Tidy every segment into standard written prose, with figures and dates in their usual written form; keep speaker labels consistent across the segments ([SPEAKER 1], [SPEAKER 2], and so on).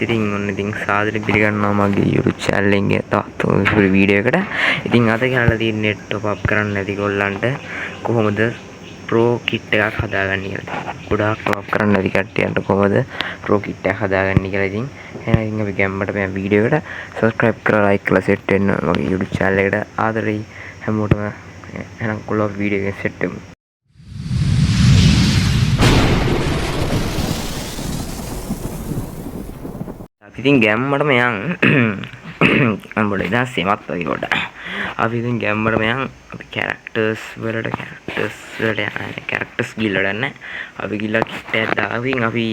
[SPEAKER 1] ඉතින් ඔන්න ඉතින් සාදරයෙන් පිළිගන්නවා මගේ YouTube channel එකේ තවත් වීඩියෝ එකකට. ඉතින් අද කියලා තියෙන්නේ top up කරන්න නැති ගොල්ලන්ට කොහොමද pro kit එකක් හදාගන්නේ කියලා. ගොඩාක් top up කරන්න නැති කට්ටියන්ට කොහොමද pro kit එකක් හදාගන්නේ කියලා ඉතින් එහෙනම් ඉතින් අපි ගැම්මට මේ වීඩියෝ එකට subscribe කරලා like කරලා set වෙන්න මගේ YouTube channel එකට ආදරෙයි හැමෝටම. එහෙනම් කොල්ලෝ වීඩියෝ එක set වෙමු. ඉතින් ගැම්මටම යන් අම්බොඩ ඉතින් සෙමත් වගේ කොට අපි ඉතින් ගැම්මටම යන් අපි කැරක්ටර්ස් වලට කැරක්ටර්ස් ගිල්ලට යන්නේ අපි ගිල්ලා කිට් එකක් දාවින් අපි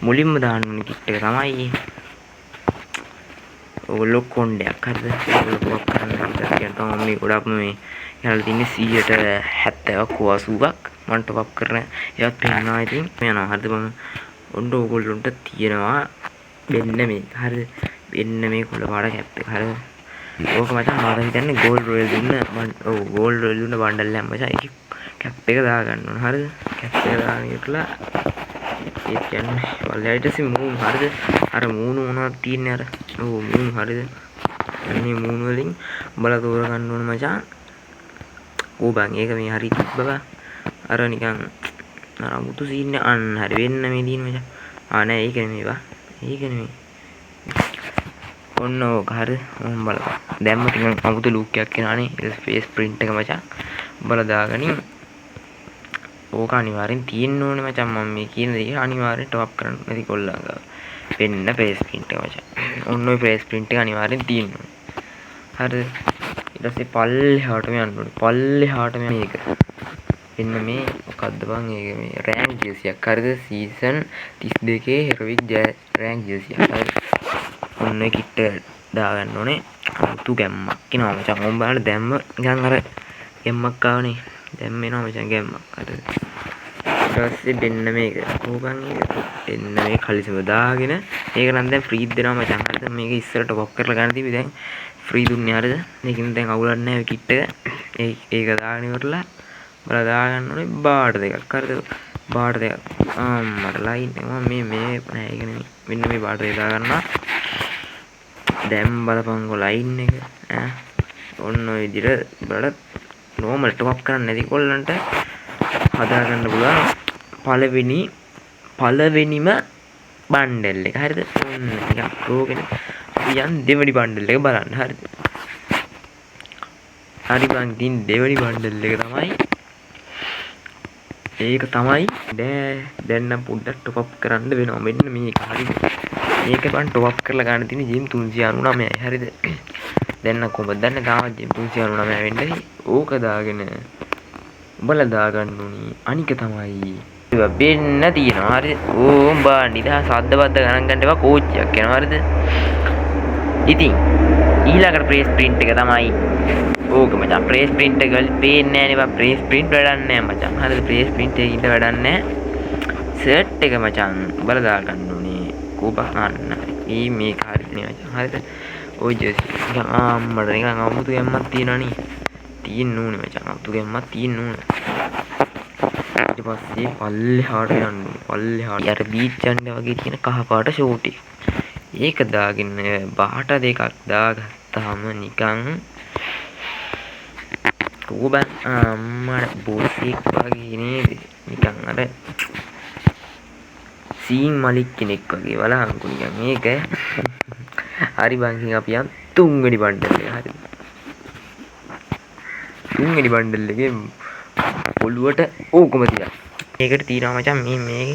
[SPEAKER 1] මුලින්ම දාන්න ඕනේ කිට් එක තමයි ඔයගොල්ලෝ කොණ්ඩයක් හරිද ඔයගොල්ලෝ පොක් කරන්න කියන තමයි මේ ගොඩක්ම මේ යනවා තින්නේ 170ක් 80ක් මම ටොප් අප් කරන ඒවත් පේනවා ඉතින් යනවා හරිද මම ඔන්න ඔයගොල්ලන්ට තියෙනවා වෙන්න මේ හරිද වෙන්න මේ කුල පාට කැප් එක හරිද ඕක මචං මට හිතන්නේ ගෝල්ඩ් රොයල් දුන්න ඔව් ගෝල්ඩ් රොයල් දුන්න බණ්ඩල් එකක් මචං ඒක කැප් එක දා ගන්න ඕන හරිද කැප් එක දාගෙන ඉట్లా ඒ කියන්නේ වලයිටසි මූන් හරිද අර මූන් මොනවද තියෙන්නේ අර ඔව් මූන් හරිද මේ මූන් වලින් උඹලා තෝර ගන්න ඕන මචං ඕ බං ඒක මේ හරි බබා අර නිකන් අර මුතු සීන් එක අන්න හරි වෙන්න මේ දින මචං නෑ ඒක නෙමෙයි බා ඒක නෙමෙයි ඔන්න ඕක හරි මම බලපන් දැම්ම ටිකක් අමුතු ලුක් එකක් එනවානේ ෆේස් print එක මචං උඹලා දාගනින් ඕක අනිවාර්යෙන් තියෙන්න ඕනේ මචං මම මේ කියන දේ අනිවාර්යෙන් top up කරන්න නැති කොල්ලන් ගාව වෙන්න face print එක මචං ඔන්න ඔය face print එක අනිවාර්යෙන් තියෙන්න ඕනේ හරි ඊට පස්සේ පල්ලෙහාටම යන්න ඕනේ පල්ලෙහාටම මේක එන්න මේ මොකද්ද බං ඒක මේ රෑන්ක් ජර්සියක් හරිද සීසන් 32 හෙරොවික් රෑන්ක් ජර්සියක් හරි ඔන්න ඒ කිට් එක දාගන්න ඕනේ අමුතු ගැම්මක් එනවා මචං ඕම් බලන්න දැම්ම නිකන් අර ගැම්මක් ආවනේ දැම්ම එනවා මචං ගැම්මක් හරිද ඊට පස්සේ දෙන්න මේක ඕකන් ඒක දෙන්න මේ කලිසම දාගෙන මේක නම් දැන් ෆ්‍රී දෙනවා මචං හරිද මේක ඉස්සරට පොප් කරලා ගන්න තිබි දැන් ෆ්‍රී දුන්නේ හරිද මේකෙන් දැන් අවුලක් නැහැ කිට් එක ඒක දාගෙන ඉවරලා බලා දාගන්න ඕනේ බාඩ් දෙකක් හරිද බාඩ් දෙකක් මට ලයින් එක මේ නෑ ඒක නෙමෙයි මෙන්න මේ බාඩ් දෙක දාගන්නවා දැන් බලපංකො ලයින් එක ඔන්න ඔය විදිහට බලන්න නෝමල් ටොප් අප් කරන්න නැති කොල්ලන්ට හදාගන්න පුළුවන් පළවෙනිම බණ්ඩල් එක හරිද ඔන්න ටිකක් රෝගෙන අපි යන් දෙවෙනි බණ්ඩල් එක බලන්න හරිද හරි බං තින් දෙවෙනි බණ්ඩල් එක තමයි ඒක තමයි දැන් නම් පොඩ්ඩක් ටොප් අප් කරන්න වෙනවා මෙන්න මේක හරිද මේක බන් ටොප් අප් කරලා ගන්න තියෙන ජිම් 399යි හරිද දැන් නම් කොහොමද දන්නේ තාම ජිම් 399 වෙන්නේ ඕක දාගෙන උඹලා දාගන්න උනි අනික තමයි ඒවා වෙන්න තියෙනවා හරිද උඹා නිදහස් අද්දවද්ද ගණන් ගන්න එපා කෝච්චියක් යනවා හරිද ඉතින් ඊළඟට ප්‍රේස් print එක තමයි ඕක මචං ප්‍රේස් print එක පේන්නේ නැහැ නේ බා ප්‍රේස් print වැඩක් නැහැ මචං හරිද ප්‍රේස් print එකකින් වැඩක් නැහැ සර්ට් එක මචං උඹලා දාගන්න උනේ කෝපා ගන්න මේක හරිනේ මචං හරිද ඔය ජර්සි නිකන් අම්මට නිකන් අමුතු ගැම්මක් තියෙනවනේ තියෙන්න ඕනේ මචං අමුතු ගැම්මක් තියෙන්න ඕනේ ඊට පස්සේ පල්ලෙහාට යන්න ඕනේ පල්ලෙහාට යාර බීච් යන්න වගේ තියෙන කහ පාට ෂෝට් එක ඒක දාගෙන බාට දෙකක් දාගත්තාම නිකන් කෝබන් අම්මට බොස්සෙක් වගේ නේද නිකන් අර සීන් මලික් කෙනෙක් වගේ බලහන්කු නිකන් මේක හරි බංකින් අපි යන් තුන්වෙනි බණ්ඩල් එක හරිද තුන්වෙනි බණ්ඩල් එකේ ඔළුවට ඕකම තියලා ඒකට තියනවා මචං මේ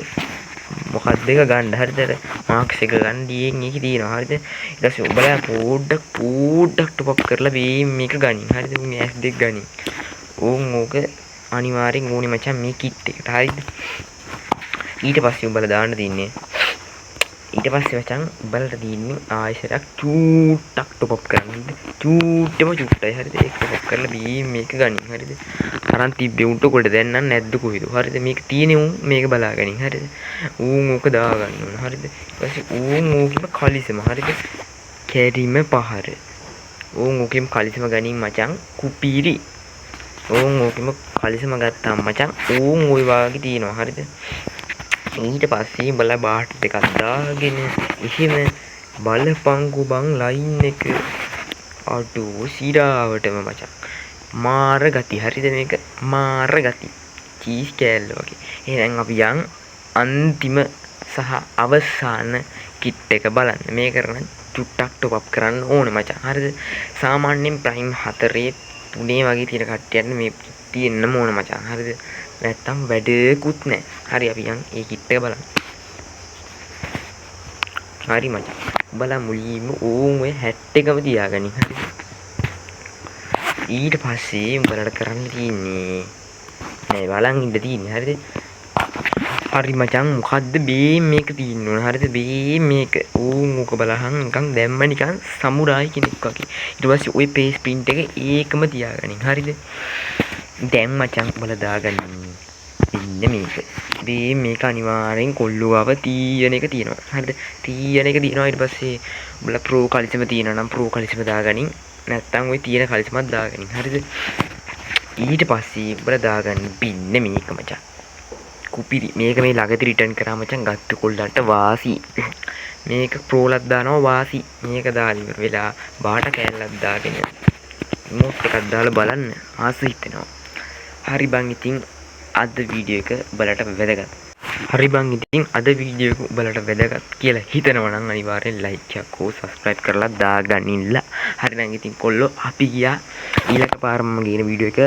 [SPEAKER 1] මොකක්ද එක ගන්න හරිද මාක්ස් එක ගන්න ඩීඑන් එකේ තියනවා හරිද ඊට පස්සේ ඔබලා පොඩ්ඩක් ටොප් අප් කරලා මේක ගනින් හරිද මේ S2 ගනින් ඕක අනිවාර්යෙන් ඕනේ මචං මේ කිට් එකට හරිද ඊට පස්සේ උඹලා දාන්න තියන්නේ ඊට පස්සේ මචං උඹලට තියන්නේ ආයෙසරක් චූට්ටක් ටොප් අප් කරන්න චූට්ටයි හරිද ඒක ටොප් අප් කරලා මේක ගනින් හරිද අරන් තිබ්බේ උන්ට කොට දැන් නම් නැද්ද කොහෙද හරිද මේක තියෙන්නේ උන් මේක බලාගනින් හරිද ඕක දා ගන්න ඕන හරිද ඊට පස්සේ ඕකෙම කලිසම හරිද කැරිම පහර ඕකෙම කලිසම ගනින් මචං කුපීරි ඕකෙම කලිසම ගත්තාම මචං ඔය වාගේ තියෙනවා හරිද ඊට පස්සේ බලා බාට් දෙකක් දාගෙන එහෙම බලපංකු බං ලයින් එක අඩෝ සිරාවටම මචං මාර ගති හරිද මේක මාර ගති චීස් කෑල්ල වගේ එහෙනම් අපි යන් අන්තිම සහ අවසාන කිට් එක බලන්න මේක කරන චුට්ටක් ටොප් අප් කරන්න ඕනේ මචං හරිද සාමාන්‍යයෙන් ප්‍රයිම් 4 3 වගේ තියෙන කට්ටියන් මේ තියෙන්න ඕන මචං හරිද නැත්තම් වැඩකුත් නැහැ හරි අපි යන් ඒ කිට් එක බලන්න හරි මචං උඹලා මුලින්ම ඕම් ඔය හැට් එකම තියාගනින් හරි ඊට පස්සේ උඹලට කරන්න තියෙන්නේ නෑ බලන් ඉන්න තියෙන්නේ හරිද හරි මචං මොකද්ද මේ මේක තියෙන්න ඕන හරිද මේ මේක ඕම් උක බලහන් නිකන් දැම්ම නිකන් සමුරායි කෙනෙක් වගේ ඊට පස්සේ ওই පේස් print එක ඒකම තියාගනින් හරිද දැන් මචං උඹලා දාගනින් ඉන්න මේක අනිවාර්යෙන් කොල්ලුවව තියෙන එක තියෙනවා හරිද තියෙන එක තියෙනවා ඊට පස්සේ උඹලා ප්‍රෝ කලිසම තියෙනවා නම් ප්‍රෝ කලිසම දාගනින් නැත්තම් ওই තියෙන කලිසමත් දාගනින් හරිද ඊට පස්සේ උඹලා දාගන්න පින්න මේක මචං කුපිරි මේක මේ ළඟදී රිටර්න් කරා මචං ගත්ත කොල්ලන්ට වාසි මේක ප්‍රෝලක් දානවා වාසි මේක දාලා ඉවර වෙලා බාට කෑල්ලක් දාගෙන මොට් එකක් දාලා බලන්න ආස හිතෙනවා හරි බං ඉතින් අද වීඩියෝ එක බලට වැදගත් හරි බං ඉතින් අද වීඩියෝ එක බලට වැදගත් කියලා හිතනවා නම් අනිවාර්යෙන් ලයික් එකක් හෝ සබ්ස්ක්‍රයිබ් කරලා දාගනින්න හරි නම් ඉතින් කොල්ලෝ අපි ගියා ඊළඟ පාරම ගේන වීඩියෝ එක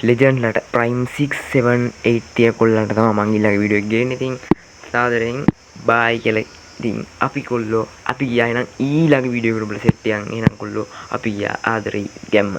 [SPEAKER 1] ලෙජන්ඩ්ලට ප්‍රයිම් 6 7 8 තිය කොල්ලන්ට තමයි මම ඊළඟ වීඩියෝ එක ගේන්නේ ඉතින් සාදරයෙන් බයි කියලා ඉතින් අපි කොල්ලෝ අපි ගියා එහෙනම් ඊළඟ වීඩියෝ එකට ඔබලා සෙට් එකක් එහෙනම් කොල්ලෝ අපි ගියා ආදරේ ගැම්ම